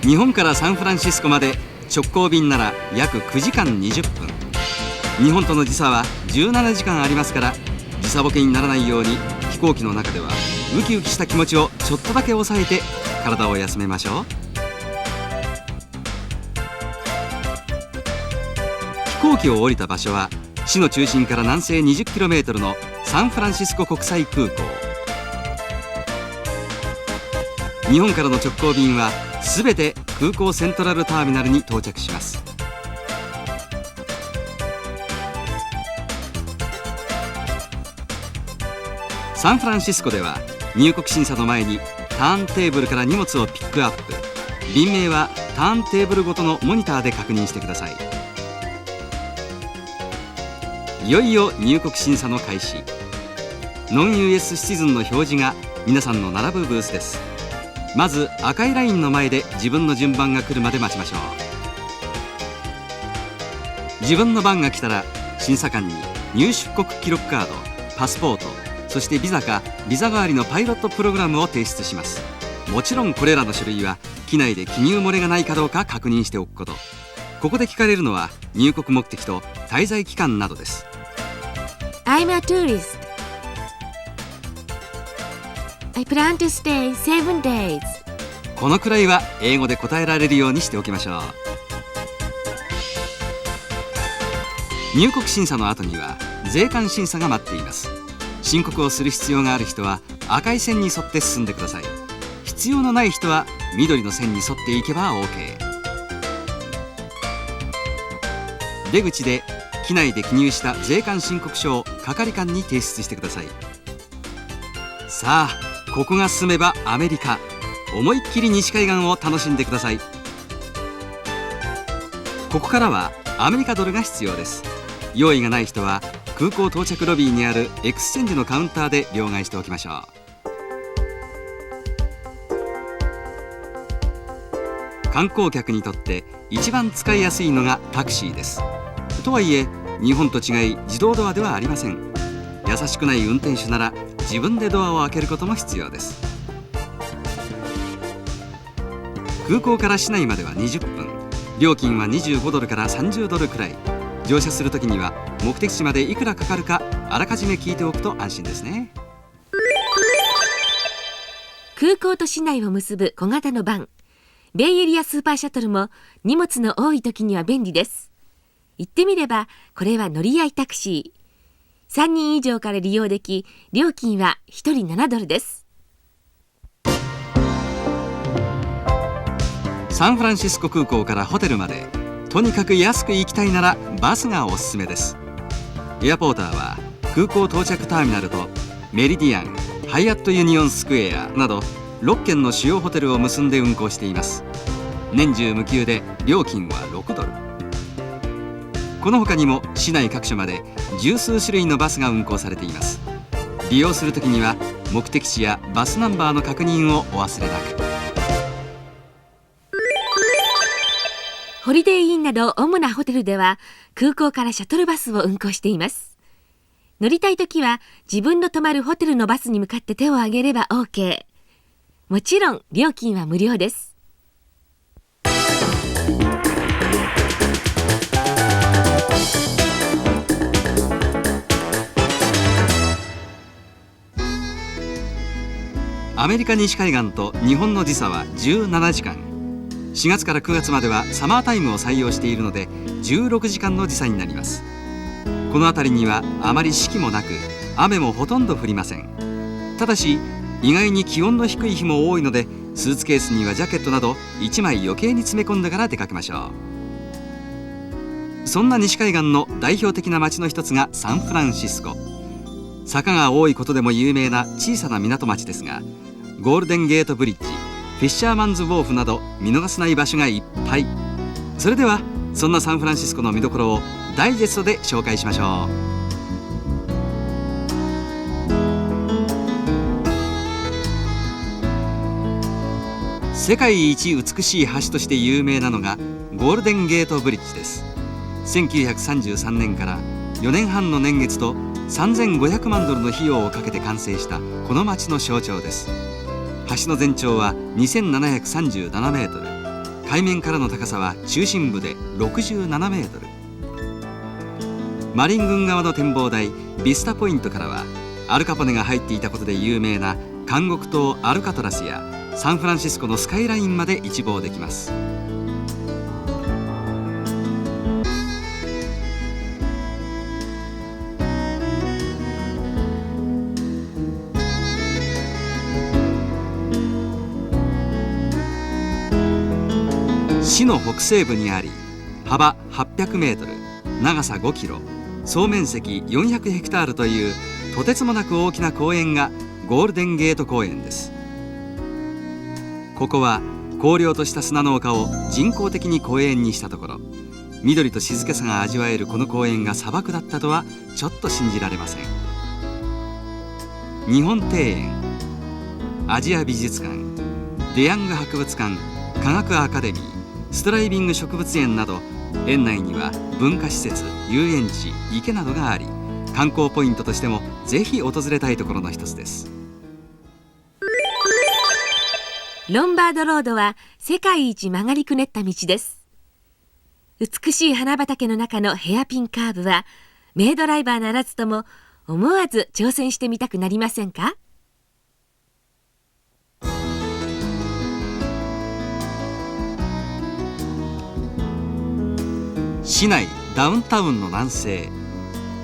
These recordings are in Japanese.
日本からサンフランシスコまで直行便なら約9時間20分。日本との時差は17時間ありますから、時差ボケにならないように飛行機の中ではウキウキした気持ちをちょっとだけ抑えて体を休めましょう。飛行機を降りた場所は市の中心から南西 20km のサンフランシスコ国際空港。日本からの直行便はすべて空港セントラルターミナルに到着します。サンフランシスコでは入国審査の前にターンテーブルから荷物をピックアップ。便名はターンテーブルごとのモニターで確認してください。いよいよ入国審査の開始。ノン US シチズンの表示が皆さんの並ぶブースです。まず赤いラインの前で自分の順番が来るまで待ちましょう。自分の番が来たら審査官に入出国記録カード、パスポート、そしてビザかビザ代わりのパイロットプログラムを提出します。もちろんこれらの書類は機内で記入漏れがないかどうか確認しておくこと。ここで聞かれるのは入国目的と滞在期間などです。 I'm a tourist. I plan to stay 7 days. このくらいは英語で答えられるようにしておきましょう。入国審査の後には税関審査が待っています。申告をする必要がある人は赤い線に沿って進んでください。必要のない人は緑の線に沿っていけば OK。 出口で機内で記入した税関申告書を係官に提出してください。さあ、ここが進めばアメリカ。思いっきり西海岸を楽しんでください。ここからはアメリカドルが必要です。用意がない人は空港到着ロビーにあるエクスチェンジのカウンターで両替しておきましょう。観光客にとって一番使いやすいのがタクシーです。とはいえ日本と違い自動ドアではありません。優しくない運転手なら自分でドアを開けることも必要です。空港から市内までは20分。料金は25ドルから30ドルくらい。乗車するときには目的地までいくらかかるかあらかじめ聞いておくと安心ですね。空港と市内を結ぶ小型のバン、ベイエリアスーパーシャトルも荷物の多い時には便利です。言ってみればこれは乗り合いタクシー。3人以上から利用でき、料金は1人7ドルです。サンフランシスコ空港からホテルまでとにかく安く行きたいならバスがおすすめです。エアポーターは空港到着ターミナルとメリディアン、ハイアットユニオンスクエアなど6軒の主要ホテルを結んで運航しています。年中無休で料金は6ドル。この他にも市内各所まで十数種類のバスが運行されています。利用するときには目的地やバスナンバーの確認をお忘れなく。ホリデーインなど主なホテルでは空港からシャトルバスを運行しています。乗りたいときは自分の泊まるホテルのバスに向かって手を挙げれば OK。 もちろん料金は無料です。アメリカ西海岸と日本の時差は17時間。4月から9月まではサマータイムを採用しているので16時間の時差になります。この辺りにはあまり四季もなく雨もほとんど降りません。ただし意外に気温の低い日も多いのでスーツケースにはジャケットなど1枚余計に詰め込んでから出かけましょう。そんな西海岸の代表的な街の一つがサンフランシスコ。坂が多いことでも有名な小さな港町ですが、ゴールデンゲートブリッジ、フィッシャーマンズウォーフなど見逃せない場所がいっぱい。それではそんなサンフランシスコの見どころをダイジェストで紹介しましょう。世界一美しい橋として有名なのがゴールデンゲートブリッジです。1933年から4年半の年月と3500万ドルの費用をかけて完成したこの町の象徴です。橋の全長は2737メートル。海面からの高さは中心部で67メートル。マリン郡側の展望台ビスタポイントからはアルカポネが入っていたことで有名な監獄島アルカトラスやサンフランシスコのスカイラインまで一望できます。市の北西部にあり、幅800メートル、長さ5キロ、総面積400ヘクタールというとてつもなく大きな公園がゴールデンゲート公園です。ここは荒涼とした砂の丘を人工的に公園にしたところ、緑と静けさが味わえるこの公園が砂漠だったとはちょっと信じられません。日本庭園、アジア美術館、デヤング博物館、科学アカデミー、ストライビング植物園など、園内には文化施設、遊園地、池などがあり、観光ポイントとしてもぜひ訪れたいところの一つです。ロンバードロードは世界一曲がりくねった道です。美しい花畑の中のヘアピンカーブは名ドライバーならずとも思わず挑戦してみたくなりませんか？市内ダウンタウンの南西、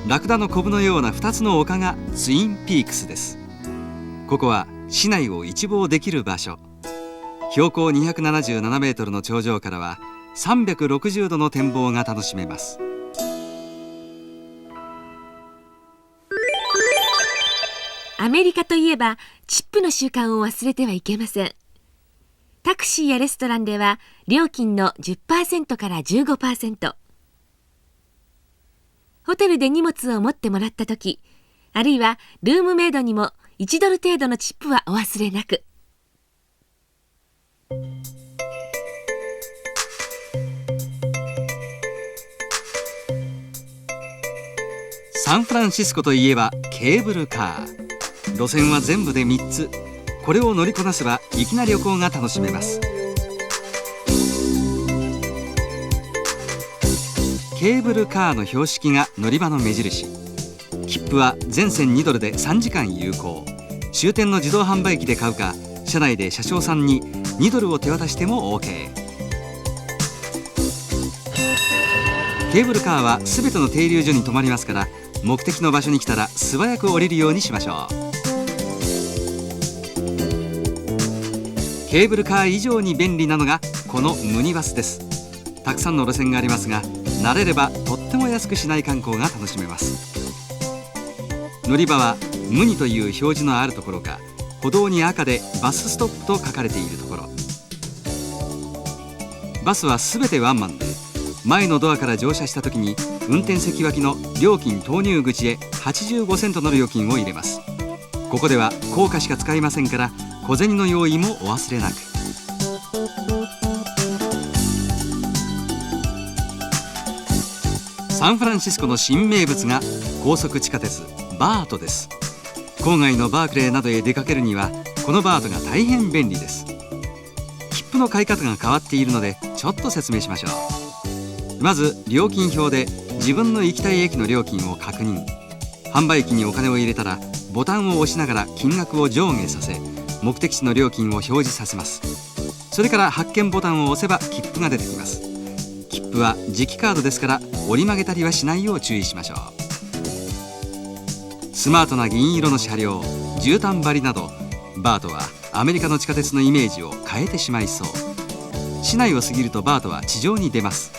ラクダのコブのような2つの丘がツインピークスです。ここは市内を一望できる場所。標高277メートルの頂上からは360度の展望が楽しめます。アメリカといえばチップの習慣を忘れてはいけません。タクシーやレストランでは料金の 10% から 15%。ホテルで荷物を持ってもらったとき、あるいはルームメイドにも1ドル程度のチップはお忘れなく。サンフランシスコといえばケーブルカー。路線は全部で3つ。これを乗りこなせば粋な旅行が楽しめます。ケーブルカーの標識が乗り場の目印。切符は全線2ドルで3時間有効。終点の自動販売機で買うか、車内で車掌さんに2ドルを手渡しても OK。 ケーブルカーは全ての停留所に止まりますから、目的の場所に来たら素早く降りるようにしましょう。ケーブルカー以上に便利なのがこのムニバスです。たくさんの路線がありますが、慣れればとっても安く市内観光が楽しめます。乗り場はムニという表示のあるところか、歩道に赤でバスストップと書かれているところ。バスはすべてワンマンで、前のドアから乗車した時に運転席脇の料金投入口へ85セントの料金を入れます。ここでは硬貨しか使いませんから、小銭の用意もお忘れなく。サンフランシスコの新名物が高速地下鉄バートです。郊外のバークレーなどへ出かけるにはこのバートが大変便利です。切符の買い方が変わっているのでちょっと説明しましょう。まず料金表で自分の行きたい駅の料金を確認。販売機にお金を入れたらボタンを押しながら金額を上下させ、目的地の料金を表示させます。それから発券ボタンを押せば切符が出てきます。切符は磁気カードですから、折り曲げたりはしないよう注意しましょう。スマートな銀色の車両、絨毯張りなど、バートはアメリカの地下鉄のイメージを変えてしまいそう。市内を過ぎるとバートは地上に出ます。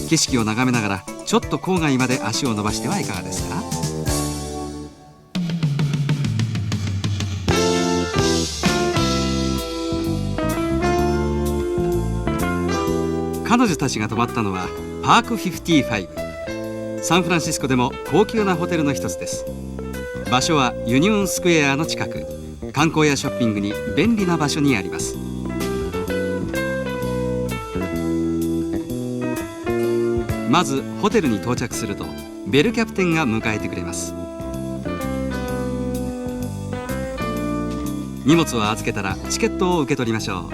景色を眺めながらちょっと郊外まで足を伸ばしてはいかがですか？彼女たちが泊まったのはパーク55。サンフランシスコでも高級なホテルの一つです。場所はユニオンスクエアの近く、観光やショッピングに便利な場所にあります。まずホテルに到着するとベルキャプテンが迎えてくれます。荷物を預けたらチケットを受け取りましょ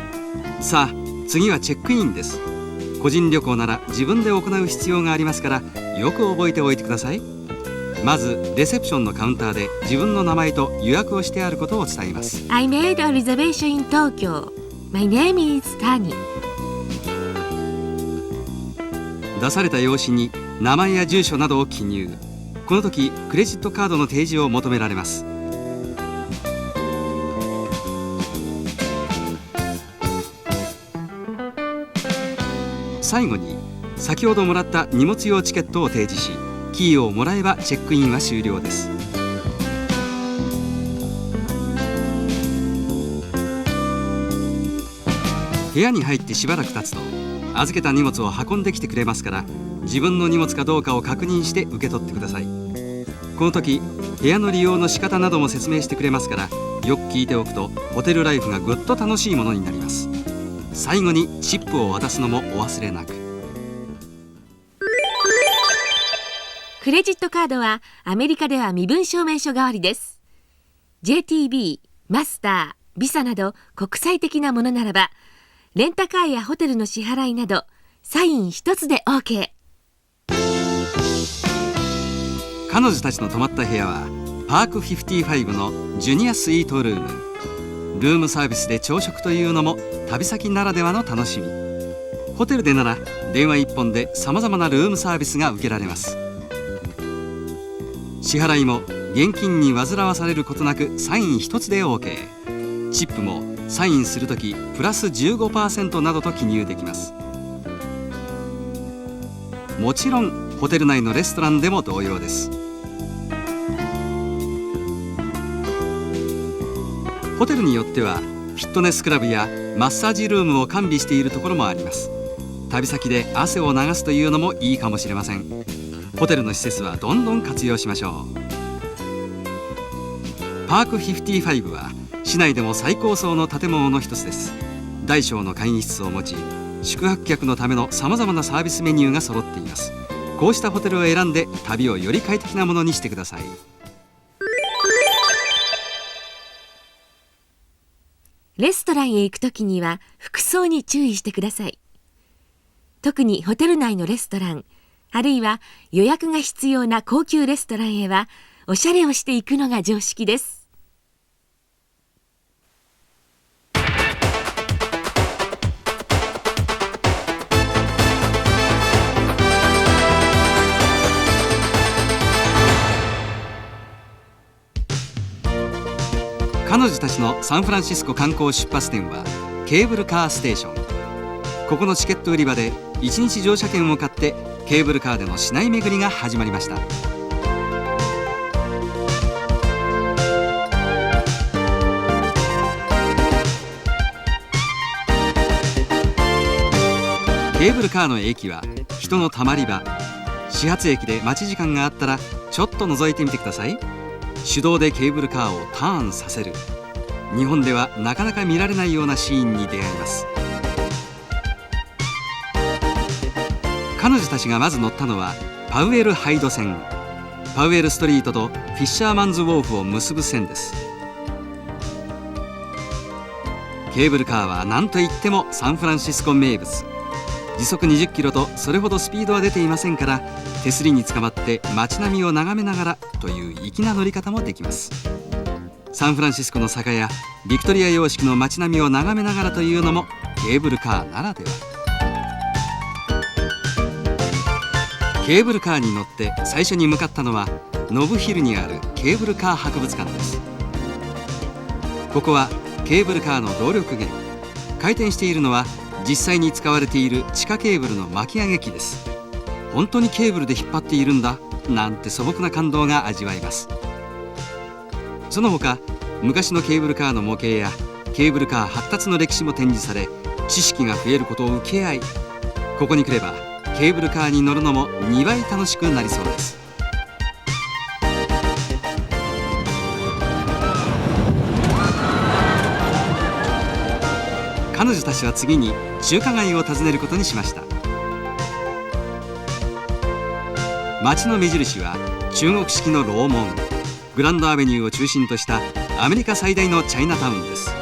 う。さあ次はチェックインです。個人旅行なら自分で行う必要がありますから、よく覚えておいてください。まずレセプションのカウンターで自分の名前と予約をしてあることを伝えます。 I made a reservation in Tokyo. My name is Tani. 出された用紙に名前や住所などを記入。この時クレジットカードの提示を求められます。最後に先ほどもらった荷物用チケットを提示し、キーをもらえばチェックインは終了です。部屋に入ってしばらく経つと、預けた荷物を運んできてくれますから、自分の荷物かどうかを確認して受け取ってください。この時部屋の利用の仕方なども説明してくれますから、よく聞いておくとホテルライフがぐっと楽しいものになります。最後にチップを渡すのもお忘れなく。クレジットカードはアメリカでは身分証明書代わりです。 JTB、マスター、ビザなど国際的なものならば、レンタカーやホテルの支払いなどサイン一つで OK。 彼女たちの泊まった部屋はパーク55のジュニアスイートルーム。ルームサービスで朝食というのも旅先ならではの楽しみ。ホテルでなら電話一本でさまざまなルームサービスが受けられます。支払いも現金に煩わされることなくサイン一つで OK。 チップもサインするときプラス 15% などと記入できます。もちろんホテル内のレストランでも同様です。ホテルによってはフィットネスクラブやマッサージルームを完備しているところもあります。旅先で汗を流すというのもいいかもしれません。ホテルの施設はどんどん活用しましょう。パーク55は市内でも最高層の建物の一つです。大小の会議室を持ち、宿泊客のためのさまざまなサービスメニューが揃っています。こうしたホテルを選んで旅をより快適なものにしてください。レストランへ行くときには服装に注意してください。特にホテル内のレストラン、あるいは予約が必要な高級レストランへはおしゃれをしていくのが常識です。彼女たちのサンフランシスコ観光出発点はケーブルカーステーション。ここのチケット売り場で1日乗車券を買ってケーブルカーでの市内巡りが始まりました。ケーブルカーの駅は人のたまり場。始発駅で待ち時間があったらちょっと覗いてみてください。手動でケーブルカーをターンさせる。日本ではなかなか見られないようなシーンに出会います。彼女たちがまず乗ったのはパウエルハイド線。パウエルストリートとフィッシャーマンズウォーフを結ぶ線です。ケーブルカーは何といってもサンフランシスコ名物。時速20キロとそれほどスピードは出ていませんから、手すりにつかまって街並みを眺めながらという粋な乗り方もできます。サンフランシスコの坂やビクトリア様式の街並みを眺めながらというのもケーブルカーならでは。ケーブルカーに乗って最初に向かったのはノブヒルにあるケーブルカー博物館です。ここはケーブルカーの動力源。回転しているのは実際に使われている地下ケーブルの巻き上げ機です。本当にケーブルで引っ張っているんだなんて素朴な感動が味わえます。その他昔のケーブルカーの模型やケーブルカー発達の歴史も展示され、知識が増えることを受け合い、ここに来ればケーブルカーに乗るのも2倍楽しくなりそうです。彼女たちは次に中華街を訪ねることにしました。街の目印は中国式の楼門。グランドアベニューを中心としたアメリカ最大のチャイナタウンです。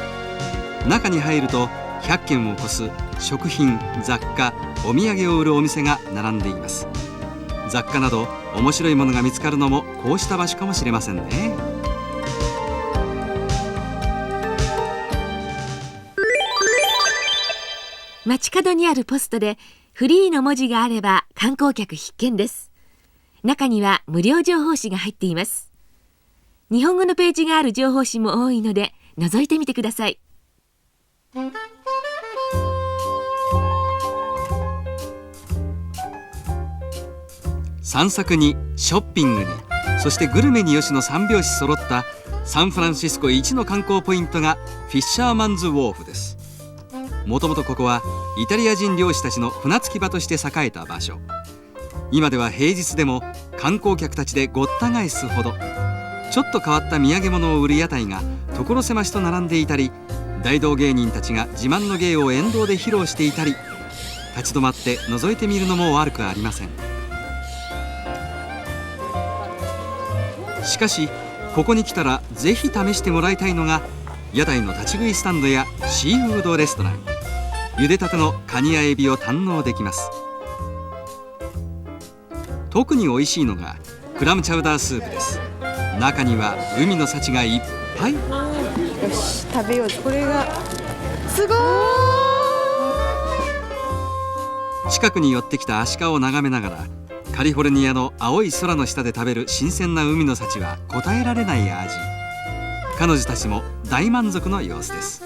中に入ると100軒を超す食品、雑貨、お土産を売るお店が並んでいます。雑貨など面白いものが見つかるのもこうした場所かもしれませんね。街角にあるポストでフリーの文字があれば観光客必見です。中には無料情報誌が入っています。日本語のページがある情報誌も多いので覗いてみてください。散策にショッピングに、そしてグルメによしの3拍子揃ったサンフランシスコ一の観光ポイントがフィッシャーマンズウォーフです。もともとここはイタリア人漁師たちの船着き場として栄えた場所。今では平日でも観光客たちでごった返すほど、ちょっと変わった土産物を売る屋台が所狭しと並んでいたり、大道芸人たちが自慢の芸を沿道で披露していたり、立ち止まって覗いてみるのも悪くありません。しかしここに来たらぜひ試してもらいたいのが屋台の立ち食いスタンドやシーフードレストラン。茹でたてのカニやエビを堪能できます。特に美味しいのがクラムチャウダースープです。中には海の幸がいっぱい。よし、食べよう。これがすごい。近くに寄ってきたアシカを眺めながらカリフォルニアの青い空の下で食べる新鮮な海の幸は答えられない味。彼女たちも大満足の様子です。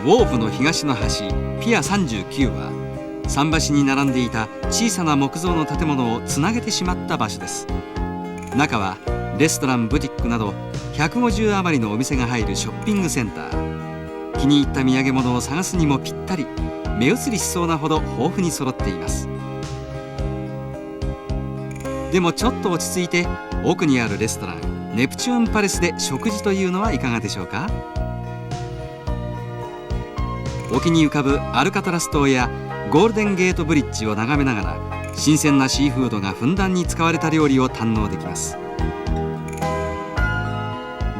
ウォーフの東の端ピア39は桟橋に並んでいた小さな木造の建物をつなげてしまった場所です。中はレストラン、ブティックなど150余りのお店が入るショッピングセンター。気に入った土産物を探すにもぴったり、目移りしそうなほど豊富に揃っています。でもちょっと落ち着いて奥にあるレストランネプチューンパレスで食事というのはいかがでしょうか。沖に浮かぶアルカトラス島やゴールデンゲートブリッジを眺めながら新鮮なシーフードがふんだんに使われた料理を堪能できます。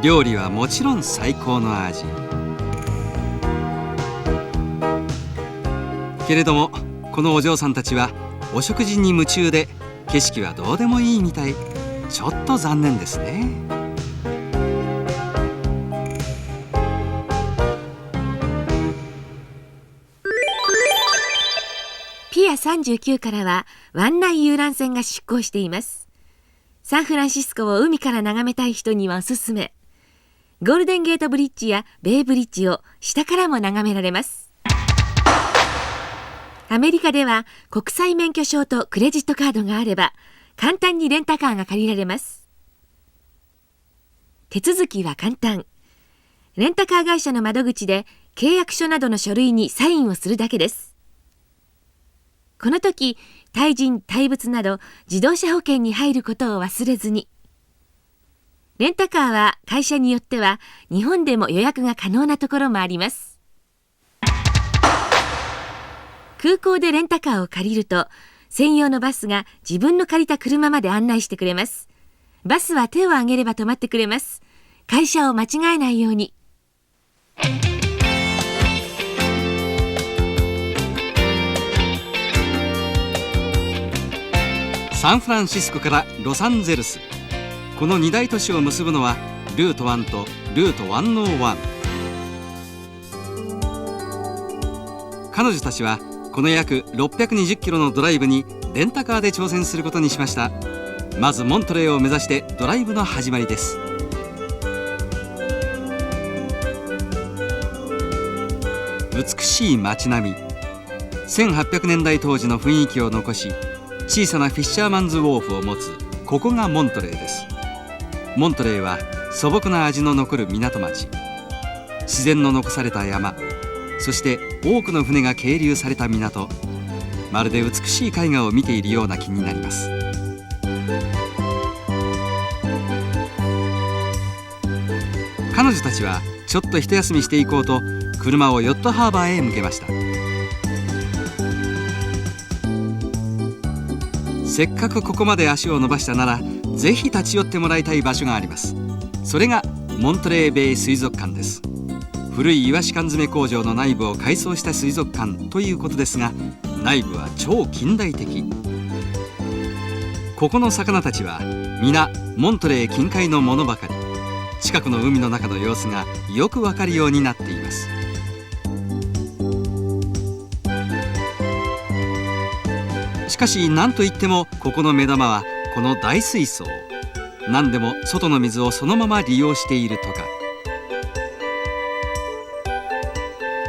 料理はもちろん最高の味。けれどもこのお嬢さんたちはお食事に夢中で景色はどうでもいいみたい。ちょっと残念ですね。ピア39からは湾内遊覧船が出港しています。サンフランシスコを海から眺めたい人にはおすすめ。ゴールデンゲートブリッジやベイブリッジを下からも眺められます。アメリカでは国際免許証とクレジットカードがあれば簡単にレンタカーが借りられます。手続きは簡単。レンタカー会社の窓口で契約書などの書類にサインをするだけです。この時、対人・対物など自動車保険に入ることを忘れずに。レンタカーは会社によっては日本でも予約が可能なところもあります。空港でレンタカーを借りると専用のバスが自分の借りた車まで案内してくれます。バスは手を挙げれば止まってくれます。会社を間違えないように。サンフランシスコからロサンゼルス、この2大都市を結ぶのはルート1とルート101。彼女たちはこの約620キロのドライブにレンタカーで挑戦することにしました。まずモントレーを目指してドライブの始まりです。美しい街並み、1800年代当時の雰囲気を残し、小さなフィッシャーマンズウォーフを持つここがモントレーです。モントレーは素朴な味の残る港町。自然の残された山、そして多くの船が係留された港。まるで美しい絵画を見ているような気になります。彼女たちはちょっと一休みしていこうと車をヨットハーバーへ向けました。せっかくここまで足を伸ばしたならぜひ立ち寄ってもらいたい場所があります。それがモントレーベイ水族館です。古いイワシ缶詰工場の内部を改装した水族館ということですが、内部は超近代的。ここの魚たちは皆モントレー近海のものばかり。近くの海の中の様子がよくわかるようになっています。しかし何といってもここの目玉はこの大水槽。何でも外の水をそのまま利用しているとか。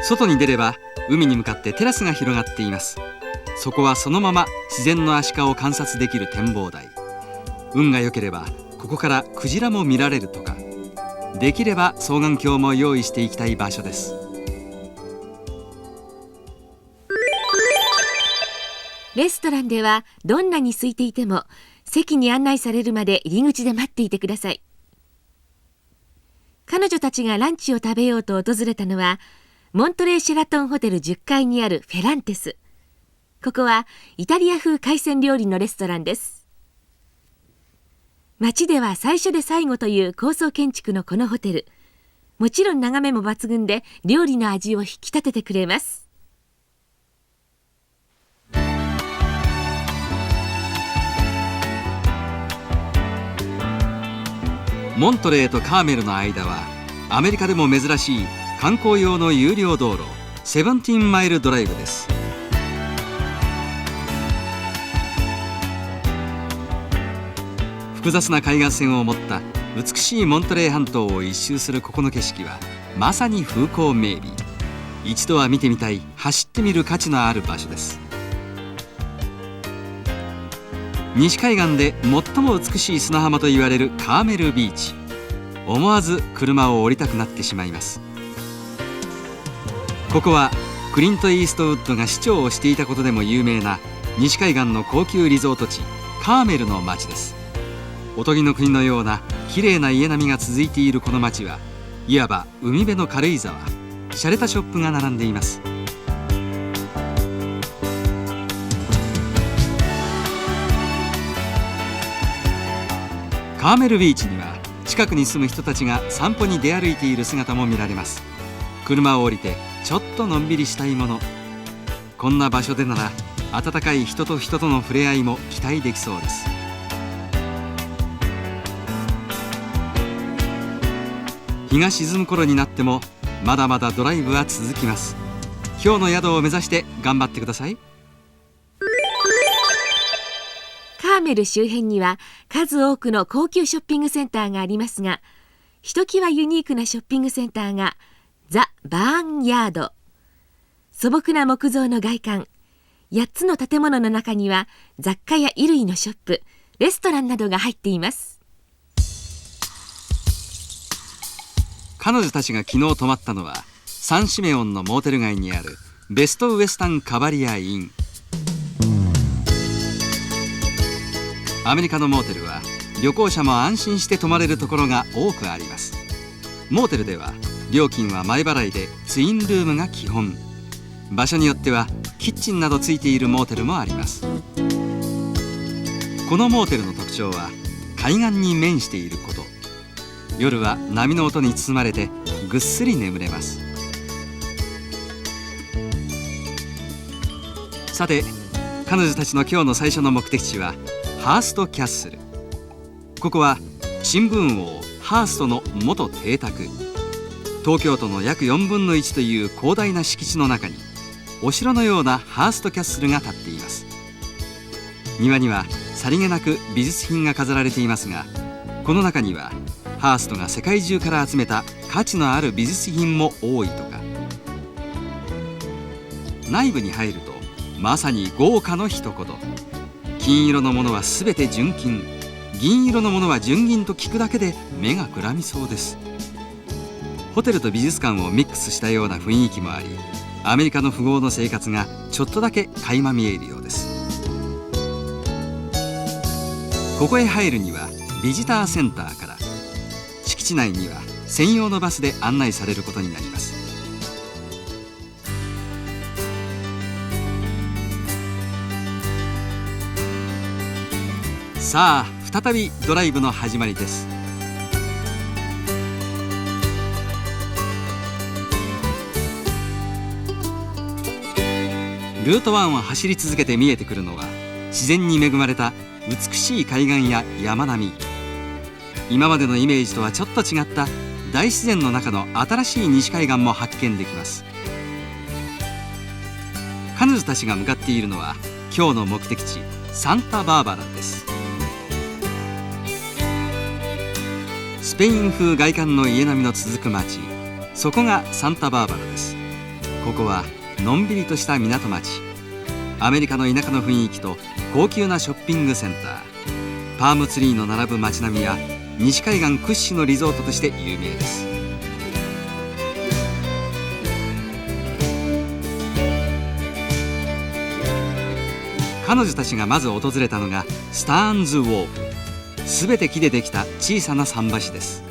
外に出れば海に向かってテラスが広がっています。そこはそのまま自然のアシカを観察できる展望台。運が良ければここからクジラも見られるとか。できれば双眼鏡も用意していきたい場所です。レストランではどんなに空いていても席に案内されるまで入り口で待っていてください。彼女たちがランチを食べようと訪れたのはモントレーシェラトンホテル10階にあるフェランテス。ここはイタリア風海鮮料理のレストランです。街では最初で最後という高層建築のこのホテル、もちろん眺めも抜群で料理の味を引き立ててくれます。モントレーとカーメルの間はアメリカでも珍しい観光用の有料道路セブンティーンマイルドライブです。複雑な海岸線を持った美しいモントレー半島を一周するここの景色はまさに風光明媚。一度は見てみたい、走ってみる価値のある場所です。西海岸で最も美しい砂浜と言われるカーメルビーチ。思わず車を降りたくなってしまいます。ここはクリント・イーストウッドが市長をしていたことでも有名な西海岸の高級リゾート地カーメルの町です。おとぎの国のような綺麗な家並みが続いているこの町はいわば海辺の軽井沢。洒落たショップが並んでいます。カーメルビーチには近くに住む人たちが散歩に出歩いている姿も見られます。車を降りてちょっとのんびりしたいもの。こんな場所でなら温かい人と人との触れ合いも期待できそうです。日が沈む頃になってもまだまだドライブは続きます。今日の宿を目指して頑張ってください。カーメル周辺には数多くの高級ショッピングセンターがありますが、ひときわユニークなショッピングセンターがザ・バーンヤード。素朴な木造の外観、8つの建物の中には雑貨や衣類のショップ、レストランなどが入っています。彼女たちが昨日泊まったのはサンシメオンのモーテル街にあるベストウエスタンカバリアイン。アメリカのモーテルは旅行者も安心して泊まれるところが多くあります。モーテルでは料金は前払いでツインルームが基本。場所によってはキッチンなどついているモーテルもあります。このモーテルの特徴は海岸に面していること。夜は波の音に包まれてぐっすり眠れます。さて彼女たちの今日の最初の目的地はハーストキャッスル。ここは新聞王ハーストの元邸宅。東京都の約4分の1という広大な敷地の中にお城のようなハーストキャッスルが建っています。庭にはさりげなく美術品が飾られていますが、この中にはハーストが世界中から集めた価値のある美術品も多いとか。内部に入るとまさに豪華の一言。金色のものはすべて純金、銀色のものは純銀と聞くだけで目がくらみそうです。ホテルと美術館をミックスしたような雰囲気もあり、アメリカの富豪の生活がちょっとだけ垣間見えるようです。ここへ入るにはビジターセンターから敷地内には専用のバスで案内されることになります。さあ再びドライブの始まりです。ルート1を走り続けて見えてくるのは、自然に恵まれた美しい海岸や山並み。今までのイメージとはちょっと違った大自然の中の新しい西海岸も発見できます。彼女たちが向かっているのは今日の目的地サンタバーバラです。スペイン風外観の家並みの続く町、そこがサンタバーバラです。ここはのんびりとした港町、アメリカの田舎の雰囲気と高級なショッピングセンター、パームツリーの並ぶ街並みや西海岸屈指のリゾートとして有名です。彼女たちがまず訪れたのがスターンズウォーフ。すべて木でできた小さな桟橋です。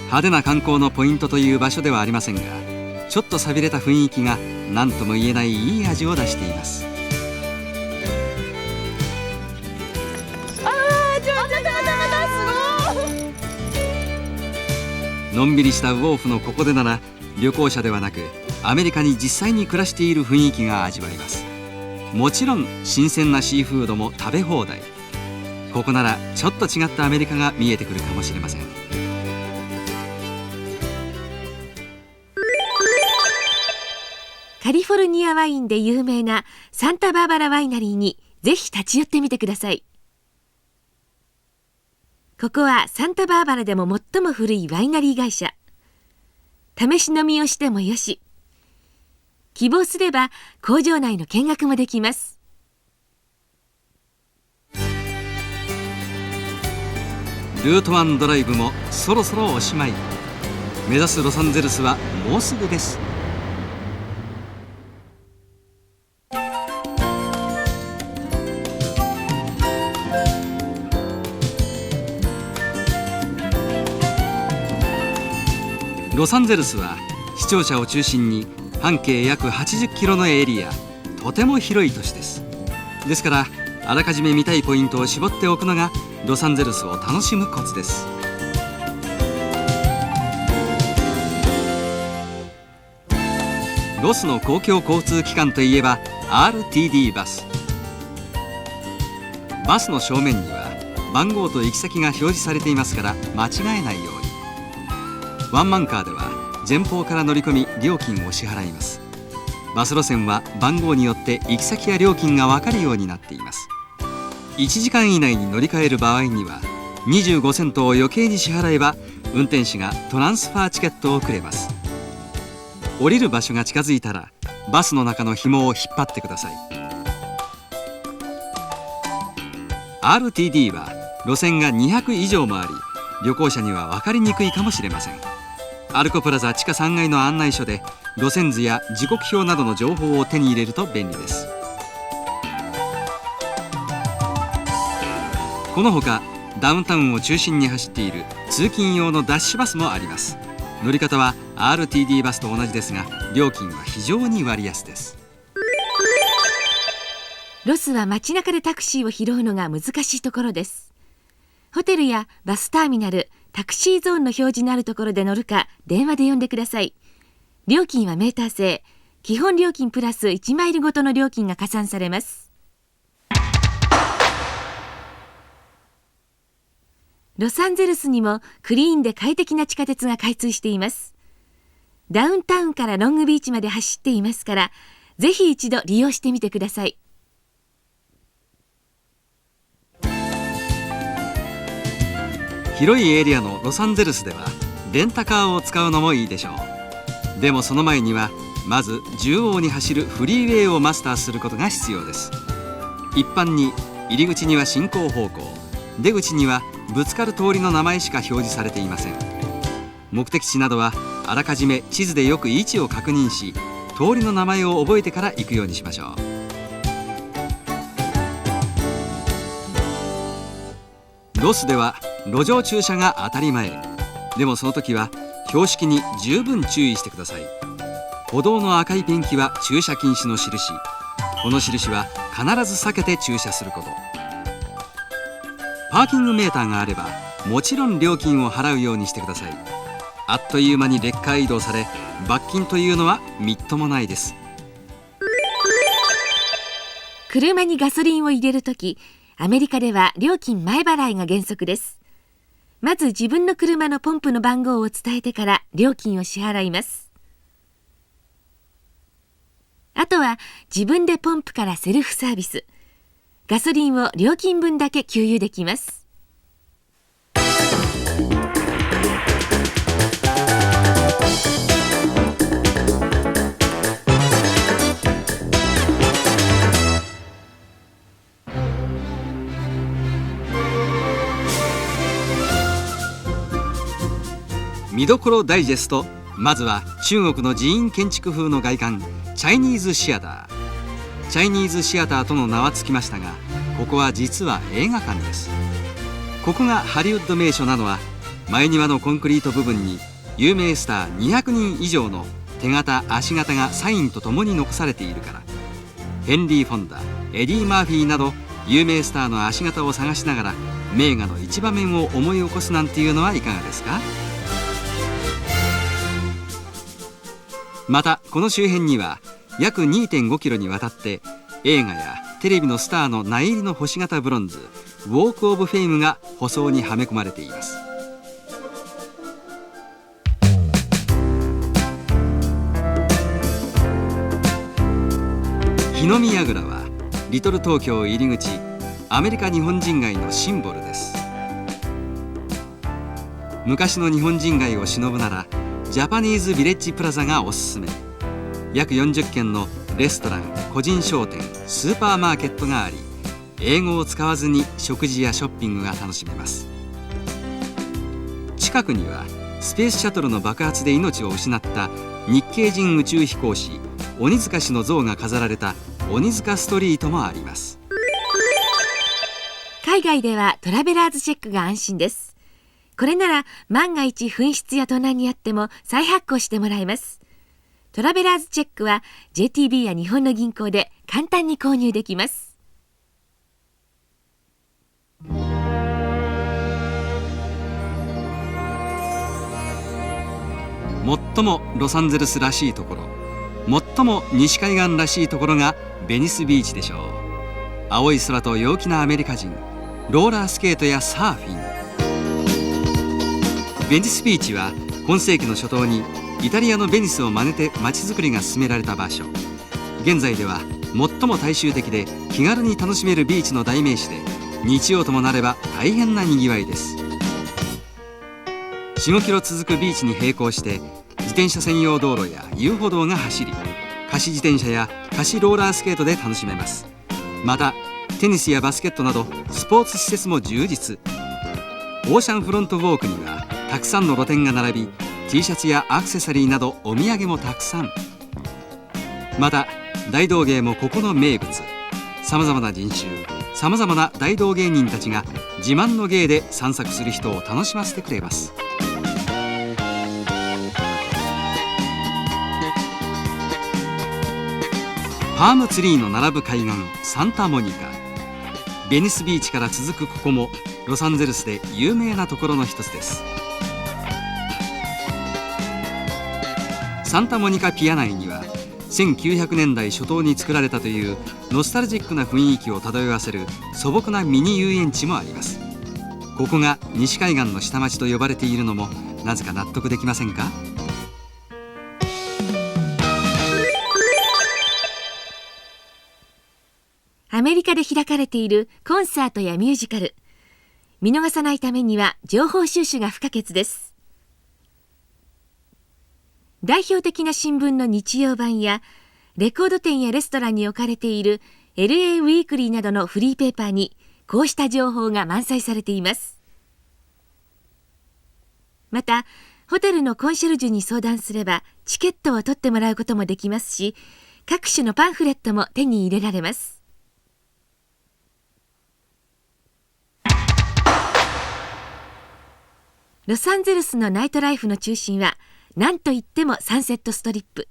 派手な観光のポイントという場所ではありませんが、ちょっと寂れた雰囲気が何とも言えないいい味を出しています。のんびりしたウォーフのここでなら、旅行者ではなくアメリカに実際に暮らしている雰囲気が味わえます。もちろん新鮮なシーフードも食べ放題。ここならちょっと違ったアメリカが見えてくるかもしれません。カリフォルニアワインで有名なサンタバーバラワイナリーにぜひ立ち寄ってみてください。ここはサンタバーバラでも最も古いワイナリー会社。試し飲みをしてもよし。希望すれば工場内の見学もできます。ルート1ドライブもそろそろおしまい。目指すロサンゼルスはもうすぐです。ロサンゼルスは視聴者を中心に半径約80キロのエリア、とても広い都市です。ですからあらかじめ見たいポイントを絞っておくのがロサンゼルスを楽しむコツです。ロスの公共交通機関といえば RTD バス。バスの正面には番号と行き先が表示されていますから間違えないように。ワンマンカーでは前方から乗り込み料金を支払います。バス路線は番号によって行き先や料金が分かるようになっています。1時間以内に乗り換える場合には25セントを余計に支払えば運転士がトランスファーチケットをくれます。降りる場所が近づいたらバスの中の紐を引っ張ってください。 RTD は路線が200以上もあり、旅行者には分かりにくいかもしれません。アルコプラザ地下3階の案内所で路線図や時刻表などの情報を手に入れると便利です。このほかダウンタウンを中心に走っている通勤用のダッシュバスもあります。乗り方は RTD バスと同じですが料金は非常に割安です。ロスは街中でタクシーを拾うのが難しいところです。ホテルやバスターミナル、タクシーゾーンの表示のあるところで乗るか電話で呼んでください。料金はメーター制、基本料金プラス1マイルごとの料金が加算されます。ロサンゼルスにもクリーンで快適な地下鉄が開通しています。ダウンタウンからロングビーチまで走っていますから、ぜひ一度利用してみてください。広いエリアのロサンゼルスではレンタカーを使うのもいいでしょう。でもその前にはまず縦横に走るフリーウェイをマスターすることが必要です。一般に入り口には進行方向、出口にはぶつかる通りの名前しか表示されていません。目的地などはあらかじめ地図でよく位置を確認し、通りの名前を覚えてから行くようにしましょう。ロスでは路上駐車が当たり前。でもその時は標識に十分注意してください。歩道の赤いペンキは駐車禁止の印。この印は必ず避けて駐車すること。パーキングメーターがあればもちろん料金を払うようにしてください。あっという間にレッカー移動され、罰金というのはみっともないです。車にガソリンを入れるとき、アメリカでは料金前払いが原則です。まず自分の車のポンプの番号を伝えてから料金を支払います。あとは自分でポンプからセルフサービス。ガソリンを料金分だけ給油できます。見どころダイジェスト。まずは中国の寺院建築風の外観、チャイニーズシアター。チャイニーズシアターとの名はつきましたが、ここは実は映画館です。ここがハリウッド名所なのは、前庭のコンクリート部分に有名スター200人以上の手形足形がサインとともに残されているから。ヘンリー・フォンダ、エディ・マーフィーなど有名スターの足形を探しながら名画の一場面を思い起こすなんていうのはいかがですか。またこの周辺には約 2.5 キロにわたって映画やテレビのスターの苗入りの星型ブロンズウォーク・オブ・フェイムが舗装にはめ込まれています。日の宮蔵はリトル東京入り口、アメリカ日本人街のシンボルです。昔の日本人街を忍ぶならジャパニーズビレッジプラザがおすすめ。約40軒のレストラン、個人商店、スーパーマーケットがあり、英語を使わずに食事やショッピングが楽しめます。近くにはスペースシャトルの爆発で命を失った日系人宇宙飛行士鬼塚氏の像が飾られた鬼塚ストリートもあります。海外ではトラベラーズチェックが安心です。これなら万が一紛失や盗難にあっても再発行してもらえます。トラベラーズチェックは JTB や日本の銀行で簡単に購入できます。最もロサンゼルスらしいところ、最も西海岸らしいところがベニスビーチでしょう。青い空と陽気なアメリカ人、ローラースケートやサーフィン。ベニスビーチは今世紀の初頭にイタリアのベニスを真似て街づくりが進められた場所。現在では最も大衆的で気軽に楽しめるビーチの代名詞で、日曜ともなれば大変なにぎわいです。 4,5 キロ続くビーチに並行して自転車専用道路や遊歩道が走り、貸し自転車や貸しローラースケートで楽しめます。またテニスやバスケットなどスポーツ施設も充実。オーシャンフロントウォークにはたくさんの露店が並び、 T シャツやアクセサリーなどお土産もたくさん。また大道芸もここの名物。さまざまな人種、さまざまな大道芸人たちが自慢の芸で散策する人を楽しませてくれます。パームツリーの並ぶ海岸サンタモニカ。ベニスビーチから続くここもロサンゼルスで有名なところの一つです。サンタモニカピア内には1900年代初頭に作られたというノスタルジックな雰囲気を漂わせる素朴なミニ遊園地もあります。ここが西海岸の下町と呼ばれているのもなぜか納得できませんか。アメリカで開かれているコンサートやミュージカル、見逃さないためには情報収集が不可欠です。代表的な新聞の日曜版やレコード店やレストランに置かれている LA ウィークリーなどのフリーペーパーにこうした情報が満載されています。またホテルのコンシェルジュに相談すればチケットを取ってもらうこともできますし、各種のパンフレットも手に入れられます。ロサンゼルスのナイトライフの中心は何といってもサンセットストリップ。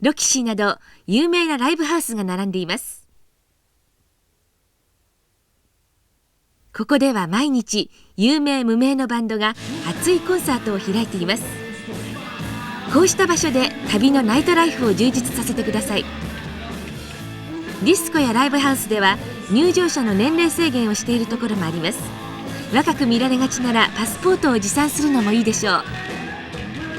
ロキシーなど有名なライブハウスが並んでいます。ここでは毎日有名無名のバンドが熱いコンサートを開いています。こうした場所で旅のナイトライフを充実させてください。ディスコやライブハウスでは入場者の年齢制限をしているところもあります。若く見られがちならパスポートを持参するのもいいでしょ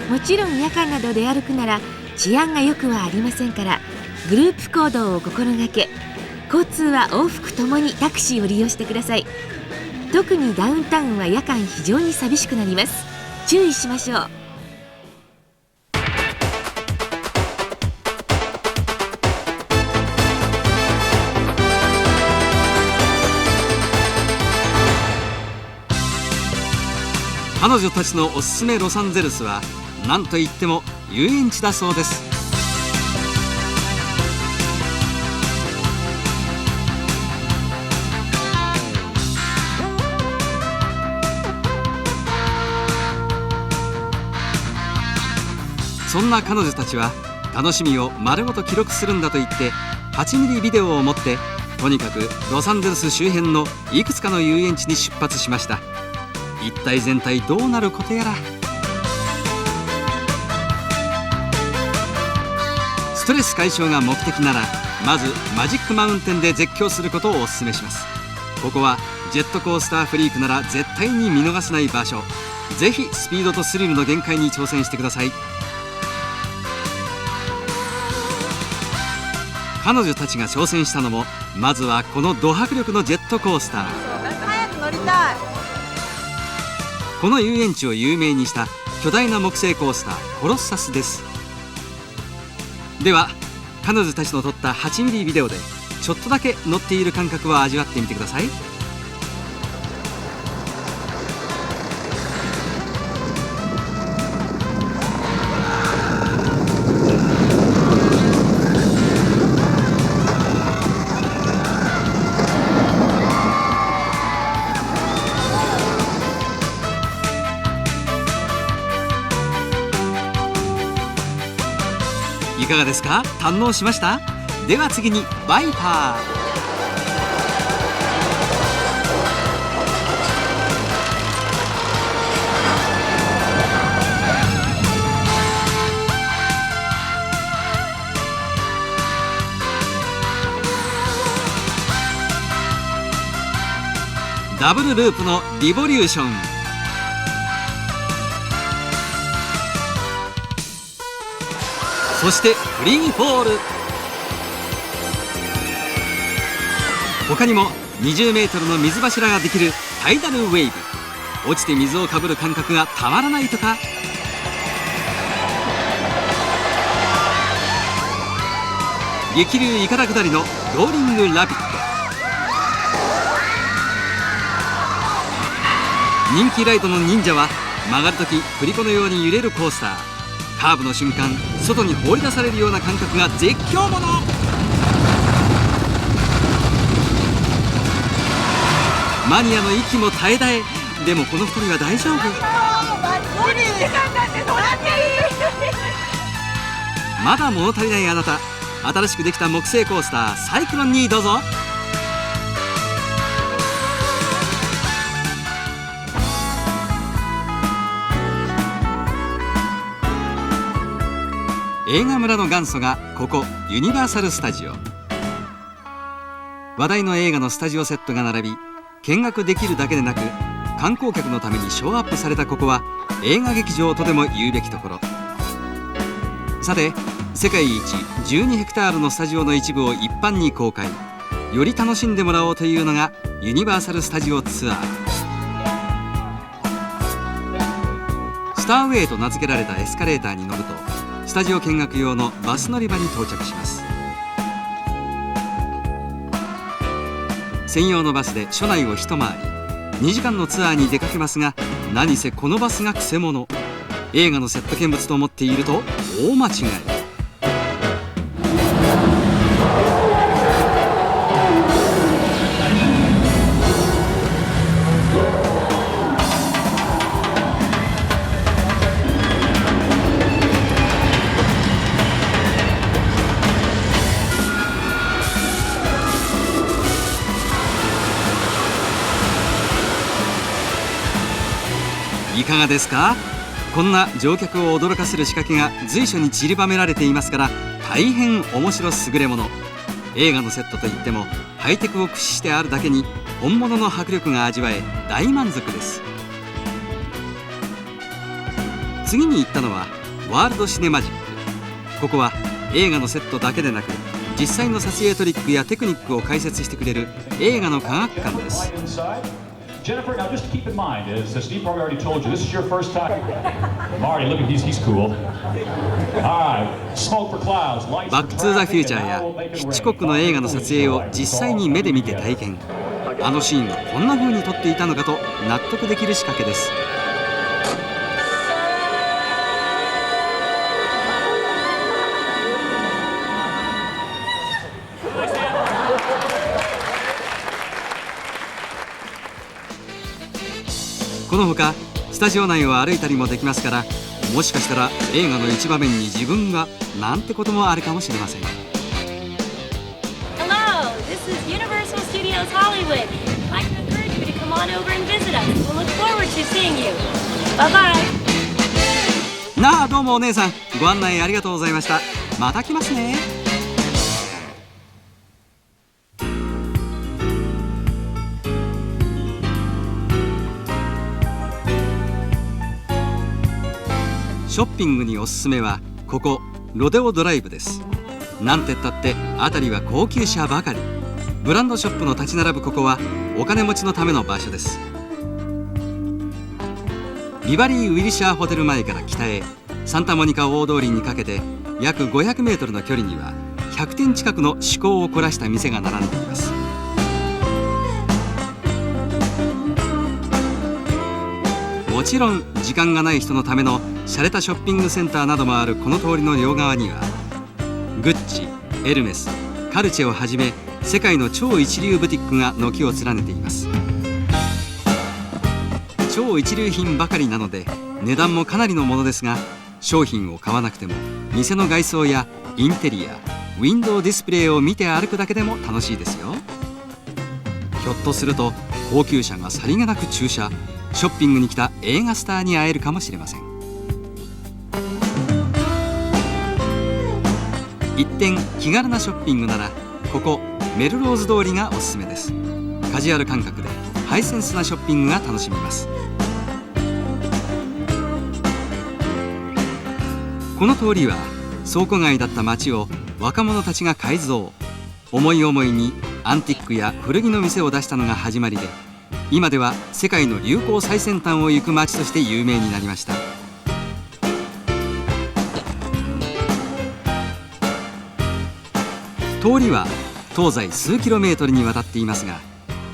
う。もちろん夜間などで歩くなら治安が良くはありませんから、グループ行動を心がけ、交通は往復ともにタクシーを利用してください。特にダウンタウンは夜間非常に寂しくなります。注意しましょう。彼女たちのおすすめロサンゼルスは何といっても遊園地だそうです。そんな彼女たちは楽しみを丸ごと記録するんだと言って8ミリビデオを持ってとにかくロサンゼルス周辺のいくつかの遊園地に出発しました。一体全体どうなることやら。ストレス解消が目的ならまずマジックマウンテンで絶叫することをお勧めします。ここはジェットコースターフリークなら絶対に見逃せない場所。ぜひスピードとスリルの限界に挑戦してください。彼女たちが挑戦したのもまずはこのド迫力のジェットコースター。早く乗りたい。この遊園地を有名にした巨大な木製コースターコロッサスです。では彼女たちの撮った8ミリビデオでちょっとだけ乗っている感覚を味わってみてください。いかがですか？堪能しました？では次にバイパー。ダブルループのリボリューション。そしてフリーフォール。他にも20メートルの水柱ができるタイダルウェーブ。落ちて水をかぶる感覚がたまらないとか。激流いかだ下りのローリングラビット。人気ライトの忍者は曲がるとき振り子のように揺れるコースター。カーブの瞬間外に放り出されるような感覚が絶叫もの。マニアの息も絶え絶え。でもこの2人は大丈夫。まだ物足りないあなた、新しくできた木製コースターサイクロンにどうぞ。映画村の元祖がここユニバーサル・スタジオ。話題の映画のスタジオセットが並び、見学できるだけでなく観光客のためにショーアップされたここは映画劇場とでも言うべきところ。さて世界一12ヘクタールのスタジオの一部を一般に公開。より楽しんでもらおうというのがユニバーサル・スタジオツアー。スターウェイと名付けられたエスカレーターに乗るとスタジオ見学用のバス乗り場に到着します。専用のバスで署内を一回り2時間のツアーに出かけますが、何せこのバスがくせ者。映画のセット見物と思っていると大間違い。かがですか？こんな乗客を驚かせる仕掛けが随所に散りばめられていますから、大変面白優れもの。映画のセットといってもハイテクを駆使してあるだけに本物の迫力が味わえ大満足です。次に行ったのはワールドシネマジック。ここは映画のセットだけでなく実際の撮影トリックやテクニックを解説してくれる映画の科学館です。Jennifer, now just keep in mind, as Steve Harvey already told you, this is your first time. Marty, look at he's cool. All right, smoke for clouds, lights バ for ック・トゥ・ザ・フューチャー traffic, や and now we'll make ヒ it ッチコックの映画の撮影を実際に目で見て体験。あのシーンはこんな風に撮っていたのかと納得できる仕掛けです。このほかスタジオ内を歩いたりもできますから、もしかしたら映画の一場面に自分がなんてこともあるかもしれません。 Hello, this is Universal Studios Hollywood. I'd like to encourage you to come on over and visit us. We'll look forward to seeing you. Bye bye. なあ、どうもお姉さん、ご案内ありがとうございました。また来ますね。ショッピングにおすすめはここロデオドライブです。なんてったって辺りは高級車ばかり。ブランドショップの立ち並ぶここはお金持ちのための場所です。ビバリー・ウィルシャーホテル前から北へサンタモニカ大通りにかけて約500メートルの距離には100店近くの趣向を凝らした店が並んでいます。もちろん時間がない人のための洒落たショッピングセンターなどもあるこの通りの両側にはグッチ、エルメス、カルチェをはじめ世界の超一流ブティックが軒を連ねています。超一流品ばかりなので値段もかなりのものですが、商品を買わなくても店の外装やインテリア、ウィンドウディスプレイを見て歩くだけでも楽しいですよ。ひょっとすると高級車がさりげなく駐車、ショッピングに来た映画スターに会えるかもしれません。一点気軽なショッピングならここメルローズ通りがおすすめです。カジュアル感覚でハイセンスなショッピングが楽しめます。この通りは倉庫街だった街を若者たちが改造、思い思いにアンティックや古着の店を出したのが始まりで、今では世界の流行最先端を行く街として有名になりました。通りは東西数キロメートルにわたっていますが、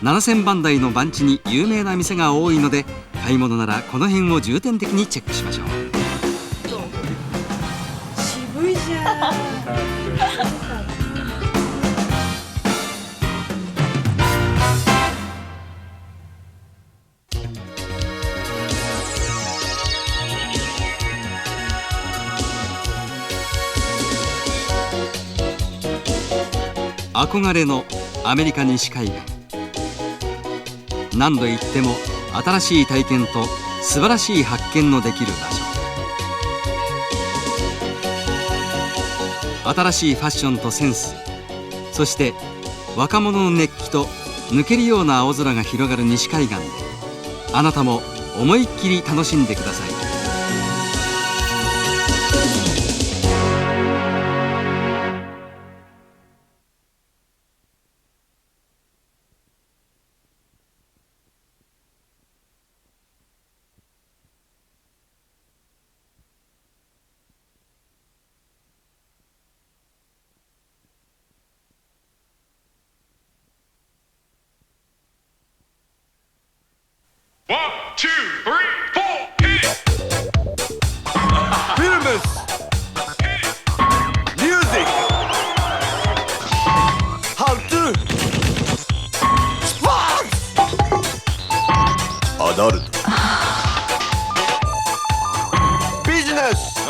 7000番台の番地に有名な店が多いので、買い物ならこの辺を重点的にチェックしましょう。渋いじゃん。憧れのアメリカ西海岸。何度行っても新しい体験と素晴らしい発見のできる場所。新しいファッションとセンス、そして若者の熱気と抜けるような青空が広がる西海岸で、あなたも思いっきり楽しんでください。One, two, three, four, hit it! Films! Music! How to! Sports! アダルトビジネス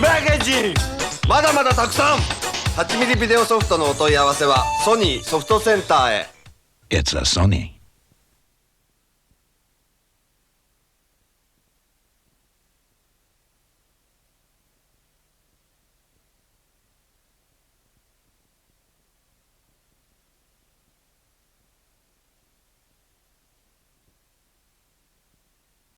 マガジン、まだまだたくさん。8ミリビデオソフトのお問い合わせはソニーソフトセンターへ。 It's a Sony.